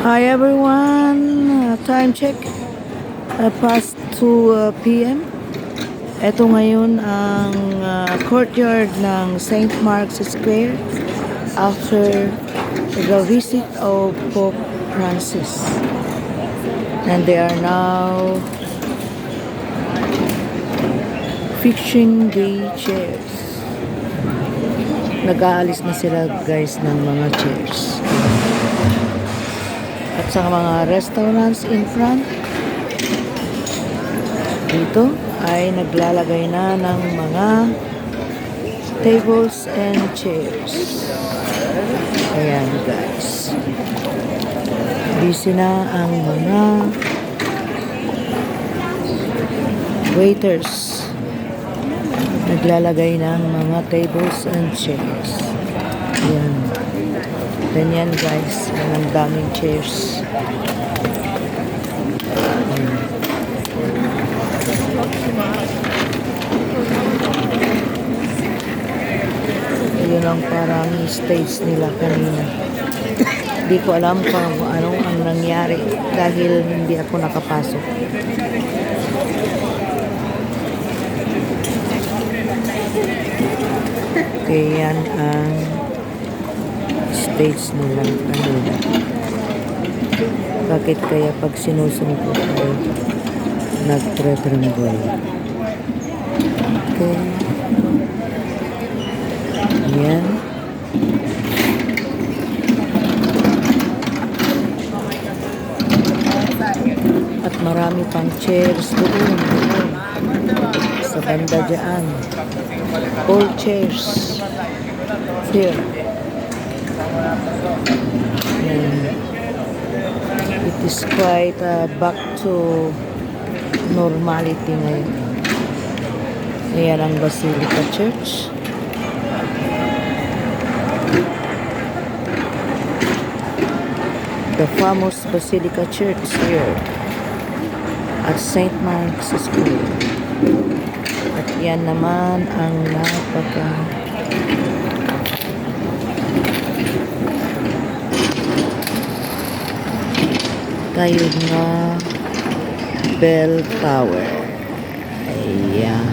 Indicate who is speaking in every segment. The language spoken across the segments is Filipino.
Speaker 1: Hi everyone, time check, past 2 p.m. Ito ngayon ang courtyard ng St. Mark's Square after the visit of Pope Francis. And they are now fixing the chairs. Nag-aalis na sila guys ng mga chairs. At sa mga restaurants in front, dito ay naglalagay na ng mga tables and chairs. Ayan guys. Busy na ang mga waiters. Naglalagay ng mga tables and chairs. Ayan. Ganyan guys, ang daming chairs. Yun ang parang stage nila kanina. Hindi ko alam kung anong ang nangyari dahil hindi ako nakapasok. Okay, yan ang stage nila kanina. Bakit kaya pag sinusungkot ay nagtre-tremble? Okay. Yan. At marami pang chairs doon. Sa banda dyan. All chairs. Here. It is quite back to normality ngayon. Ayan ang Basilica Church. The famous Basilica Church here at St. Mark's Square. At yan naman ang napaka tayo na bell tower. Ayan.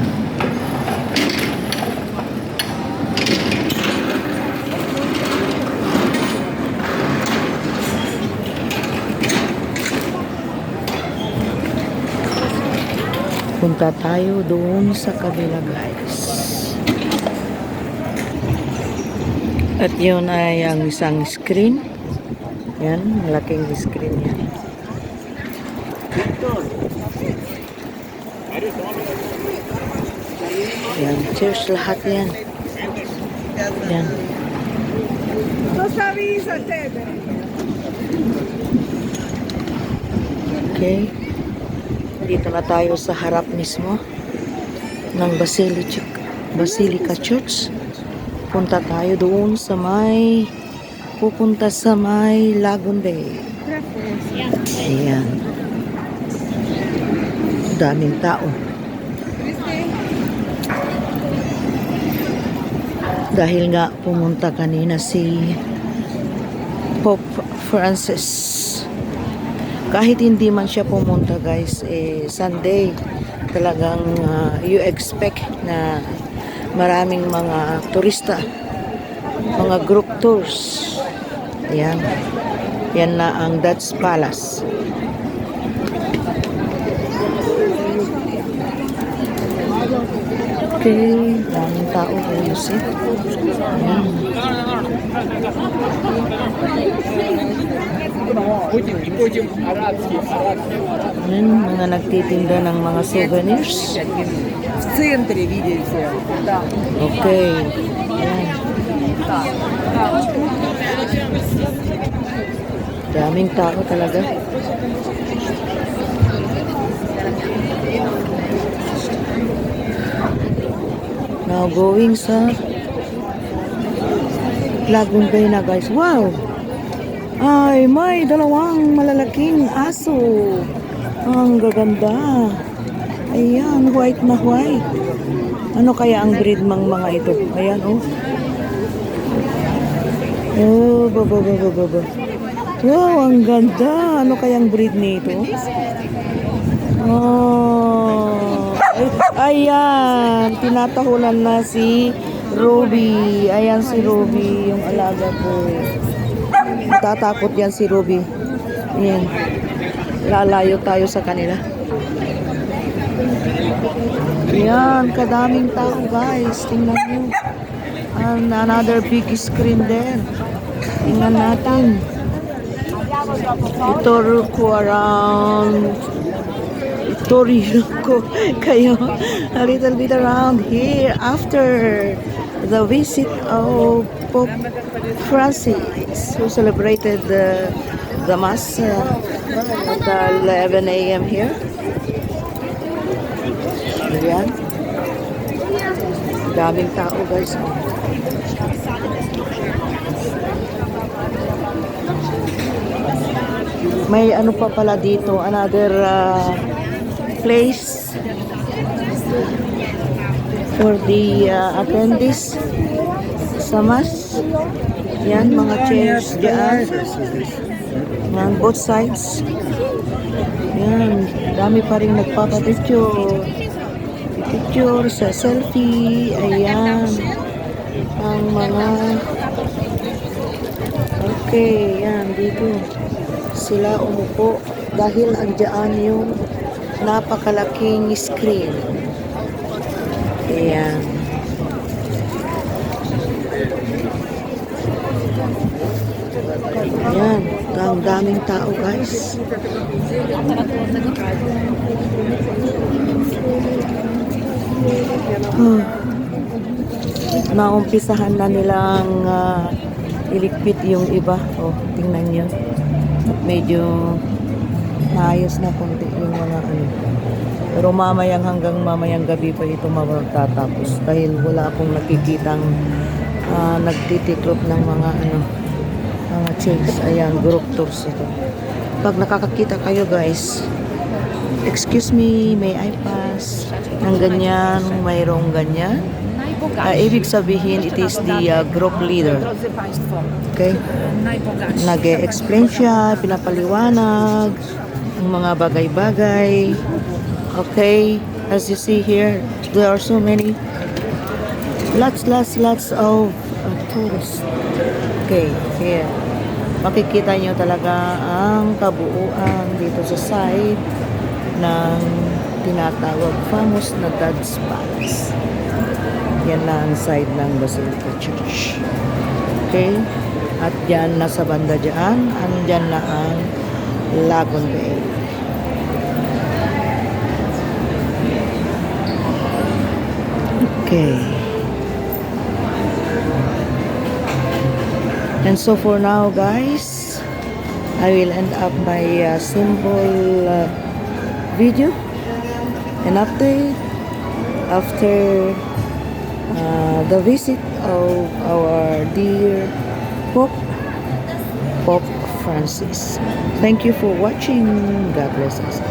Speaker 1: Punta tayo doon sa kabila guys. At yun ay ang isang screen. Yan, malaking screen yan. Yan, chairs lahat yan. Yan. Okay. Dito na tayo sa harap mismo ng Basilica Church. Punta tayo doon sa pupunta sa may Lagunday. Ayan. Daming tao. Dahil nga pumunta kanina si Pope Francis. Kahit hindi man siya pumunta guys, Sunday talagang you expect na maraming mga turista, mga group tours. Ayan. Yan na ang Dutch Palace. Okay, daming tao po you see. Ayan. Ayan, mga nagtitinda ng mga souvenirs. Okay. Ayan. Daming tao talaga. Now going sa Lagunday na guys. Wow! Ay, may dalawang malalaking aso. Ang gaganda. Ayan, white na white. Ano kaya ang breed ng mga ito? Ayan, oh. Oh, baba. Wow, ang ganda. Ano kayang breed nito? Oh, ayan. Tinatahulan na si Ruby. Ayan si Ruby, yung alaga ko. Tatakot yan si Ruby. Ayan. Lalayo tayo sa kanila. Ayan, kadaming tao guys. Tingnan nyo. And another big screen there. Tingnan natin. Ituro ko around. Ituro ko kayo a little bit around here after the visit of Pope Francis, who celebrated the Mass at 11 a.m. here. Ayan. Daming tao guys. May ano pa pala dito, another place for the attendees sa Mass. Yan, mga chairs dyan. On both sides. Yan, dami pa rin nagpapapicture. Picture sa selfie. Ayan. Ang mga okay, yan, dito sila umupo dahil andyan yung napakalaking screen. Ayan. Ayan, ang daming tao guys. Naumpisahan na nilang iligpit yung iba. Oh, tingnan nyo. Medyo naayos na konti yung mga ano. Pero hanggang mamayang gabi pa ito magtatapos dahil wala akong nakikitang nagtitiklop ng mga ano, mga chairs. Ayan, group tours ito. Pag nakakakita kayo guys, excuse me, may I pass ng ganyan, mayroong ganyan. Ibig sabihin, it is the group leader. Okay? Nag-explain siya, pinapaliwanag ang mga bagay-bagay. Okay? As you see here, there are so many, lots of tourists. Okay, here. Makikita nyo talaga ang kabuuan dito sa side ng tinatawag famous na God's Palace. Yan na ang side ng Basilica Church. Okay? At yan, nasa banda dyan, andyan na ang Lagon Bay. Okay. And so for now, guys, I will end up my simple video, an update after the visit of our dear Pope Francis. Thank you for watching. God bless us.